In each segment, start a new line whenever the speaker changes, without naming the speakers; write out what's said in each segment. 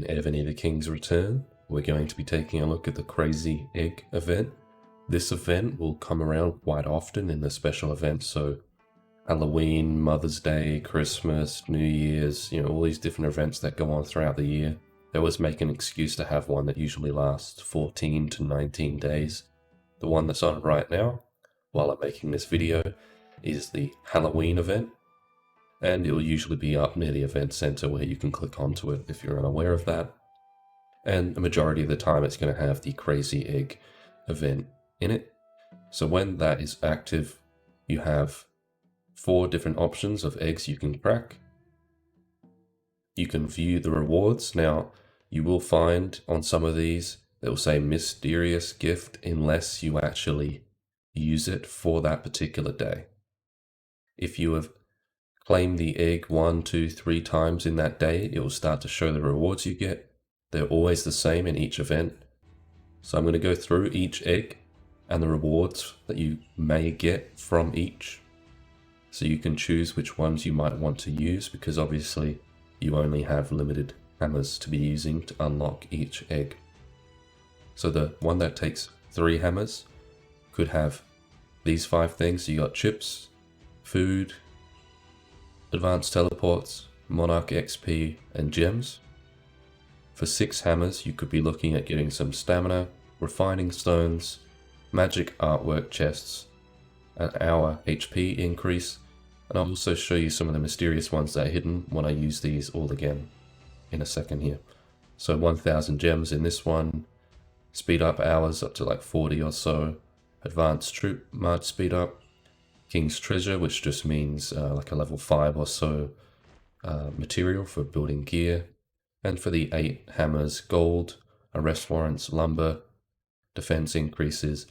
In Ebony the King's Return, we're going to be taking a look at the Crazy Egg event. This event will come around quite often in the special events, so Halloween, Mother's Day, Christmas, New Year's, all these different events that go on throughout the year. They always make an excuse to have one that usually lasts 14 to 19 days. The one that's on right now, while I'm making this video, is the Halloween event. And it will usually be up near the event center where you can click onto it if you're unaware of that. And the majority of the time it's going to have the Crazy Egg event in it. So when that is active, you have 4 different options of eggs you can crack. You can view the rewards. Now, you will find on some of these, it will say mysterious gift unless you actually use it for that particular day. If you have claimed the egg 1, 2, 3 times in that day, it will start to show the rewards you get. They're always the same in each event. So I'm going to go through each egg and the rewards that you may get from each. So you can choose which ones you might want to use, because obviously you only have limited hammers to be using to unlock each egg. So the one that takes 3 hammers could have these 5 things. You got chips, food, advanced teleports, monarch XP, and gems. For 6 hammers, you could be looking at getting some stamina, refining stones, magic artwork chests, an hour HP increase, and I'll also show you some of the mysterious ones that are hidden when I use these all again in a second here. So 1000 gems in this one, speed up hours up to like 40 or so, advanced troop march speed up, King's Treasure, which just means like a level 5 or so material for building gear, and for the 8 hammers, gold, arrest warrants, lumber, defense increases.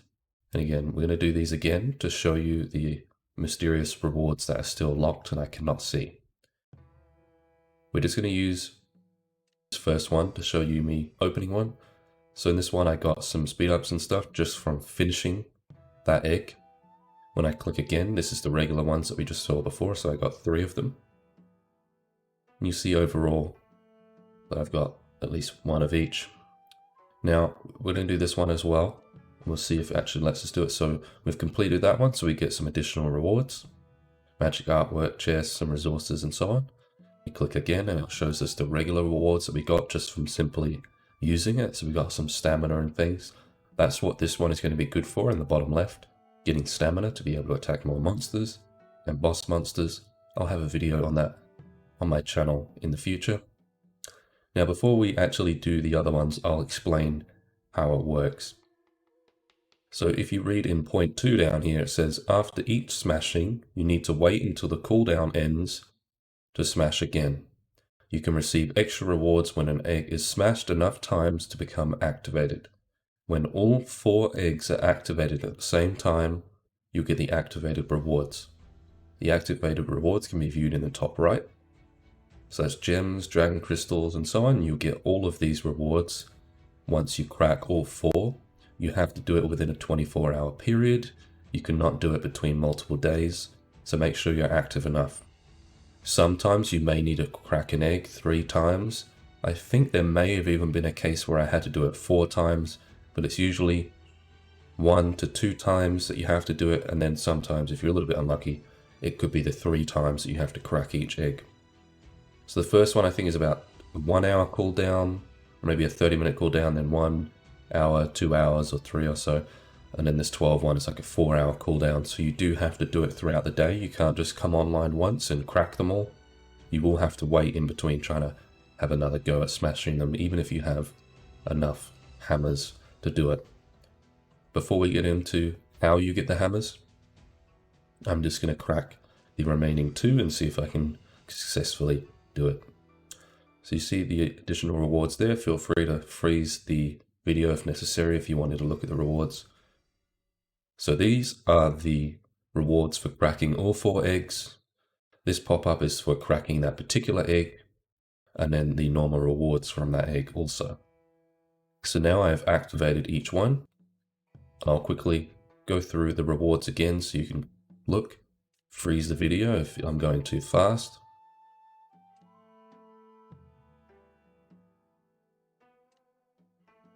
And again, we're going to do these again to show you the mysterious rewards that are still locked and I cannot see. We're just going to use this first one to show you me opening one. So in this one, I got some speed ups and stuff just from finishing that egg. When I click again, this is the regular ones that we just saw before, so I got 3 of them. And you see overall that I've got at least 1 of each. Now, we're going to do this one as well. We'll see if it actually lets us do it. So we've completed that one, so we get some additional rewards. Magic artwork, chests, some resources, and so on. We click again, and it shows us the regular rewards that we got just from simply using it. So we got some stamina and things. That's what this one is going to be good for in the bottom left. Getting stamina to be able to attack more monsters and boss monsters. I'll have a video on that on my channel in the future. Now, before we actually do the other ones, I'll explain how it works. So if you read in point 2 down here, it says after each smashing, you need to wait until the cooldown ends to smash again. You can receive extra rewards when an egg is smashed enough times to become activated. When all 4 eggs are activated at the same time, you get the activated rewards. The activated rewards can be viewed in the top right. So that's gems, dragon crystals, and so on. You'll get all of these rewards once you crack all 4. You have to do it within a 24-hour period. You cannot do it between multiple days, so make sure you're active enough. Sometimes you may need to crack an egg 3 times. I think there may have even been a case where I had to do it 4 times, but it's usually 1 to 2 times that you have to do it, and then sometimes, if you're a little bit unlucky, it could be the 3 times that you have to crack each egg. So the first one I think is about a 1 hour cooldown, or maybe a 30-minute cooldown, then 1 hour, 2 hours, or 3 or so. And then this 12 one is like a 4-hour cooldown, so you do have to do it throughout the day. You can't just come online once and crack them all. You will have to wait in between trying to have another go at smashing them, even if you have enough hammers to do it. Before we get into how you get the hammers, I'm just going to crack the remaining 2 and see if I can successfully do it. So you see the additional rewards there. Feel free to freeze the video if necessary if you wanted to look at the rewards. So these are the rewards for cracking all 4 eggs. This pop-up is for cracking that particular egg, and then the normal rewards from that egg also. So now I have activated each one. I'll quickly go through the rewards again so you can look. Freeze the video if I'm going too fast.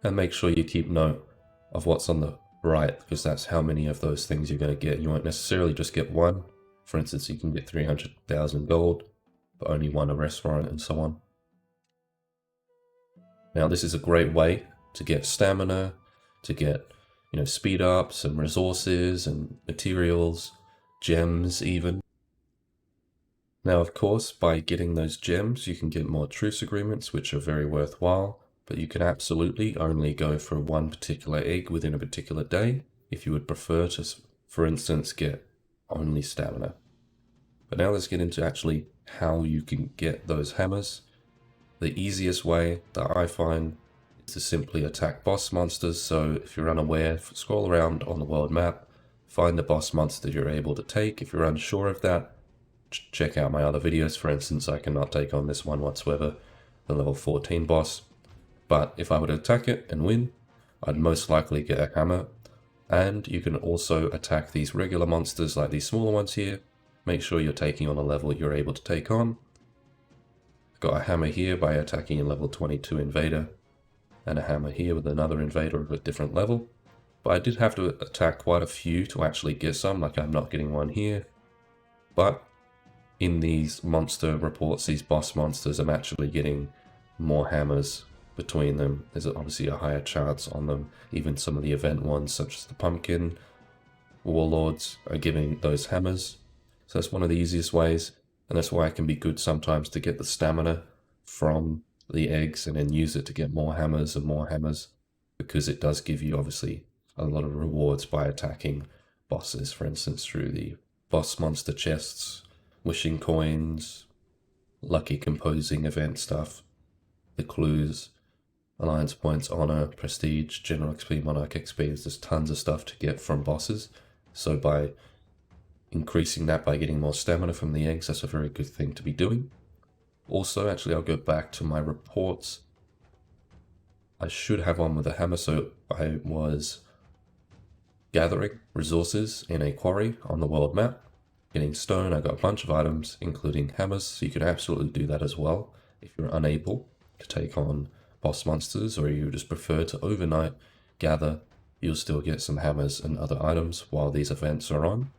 And make sure you keep note of what's on the right, because that's how many of those things you're going to get. You won't necessarily just get one. For instance, you can get 300,000 gold, but only one arrest warrant and so on. Now this is a great way to get stamina, to get, speed ups and resources and materials, gems even. Now of course, by getting those gems, you can get more truce agreements, which are very worthwhile, but you can absolutely only go for one particular egg within a particular day if you would prefer to, for instance, get only stamina. But now let's get into actually how you can get those hammers. The easiest way that I find is to simply attack boss monsters. So if you're unaware, scroll around on the world map, find the boss monster you're able to take. If you're unsure of that, check out my other videos. For instance, I cannot take on this one whatsoever, the level 14 boss. But if I were to attack it and win, I'd most likely get a hammer. And you can also attack these regular monsters like these smaller ones here. Make sure you're taking on a level you're able to take on. Got a hammer here by attacking a level 22 invader, and a hammer here with another invader of a different level. But I did have to attack quite a few to actually get some, like I'm not getting one here. But in these monster reports, these boss monsters, I'm actually getting more hammers between them. There's obviously a higher chance on them. Even some of the event ones, such as the pumpkin warlords, are giving those hammers. So that's one of the easiest ways, and that's why it can be good sometimes to get the stamina from the eggs and then use it to get more hammers and more hammers, because it does give you obviously a lot of rewards by attacking bosses, for instance, through the boss monster chests, wishing coins, lucky composing event stuff, the clues, alliance points, honor, prestige, general XP, monarch XP. There's tons of stuff to get from bosses. So by increasing that by getting more stamina from the eggs, that's a very good thing to be doing. Also, actually, I'll go back to my reports. I should have one with a hammer, so I was gathering resources in a quarry on the world map, getting stone. I got a bunch of items, including hammers, so you can absolutely do that as well if you're unable to take on boss monsters, or you just prefer to overnight gather. You'll still get some hammers and other items while these events are on.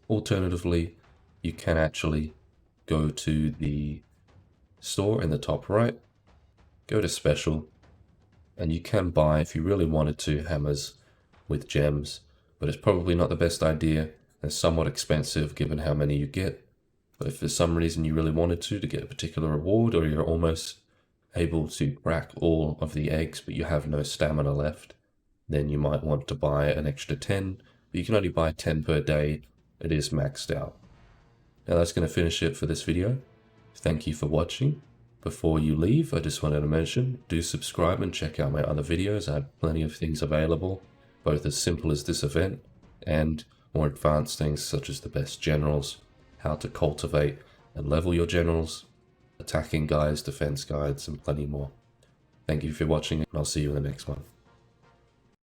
Alternatively, you can actually go to the store in the top right, go to special, and you can buy, if you really wanted to, hammers with gems, but it's probably not the best idea and somewhat expensive given how many you get. But if for some reason you really wanted to get a particular reward, or you're almost able to crack all of the eggs but you have no stamina left, then you might want to buy an extra 10, but you can only buy 10 per day. It is maxed out. Now that's going to finish it for this video. Thank you for watching. Before you leave, I just wanted to mention, do subscribe and check out my other videos. I have plenty of things available, both as simple as this event and more advanced things such as the best generals, how to cultivate and level your generals, attacking guides, defense guides, and plenty more. Thank you for watching, and I'll see you in the next one.